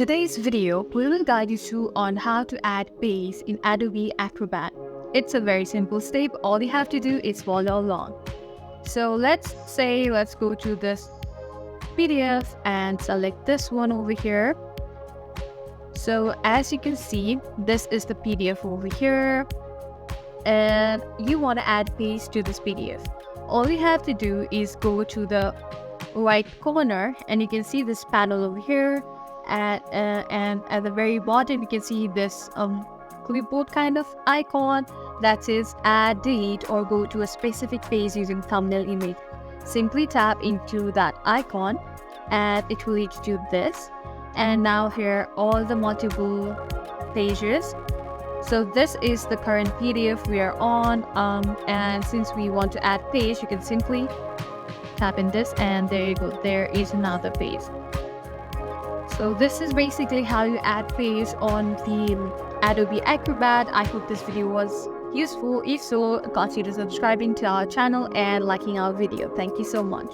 Today's video will guide you through on how to add page in Adobe Acrobat. It's a very simple step. All you have to do is follow along. So let's go to this PDF and select this one over here. So as you can see, this is the PDF over here, and you want to add page to this PDF. All you have to do is go to the right corner and you can see this panel over here, and at the very bottom you can see this clipboard kind of icon that says add, delete, or go to a specific page using thumbnail image. Simply tap into that icon and it will lead to this, and now here are all the multiple pages. So this is the current PDF we are on, and since we want to add page, you can simply tap in this and there you go, there is another page. So this is basically how you add page on the Adobe Acrobat. I hope this video was useful. If so, consider subscribing to our channel and liking our video. Thank you so much.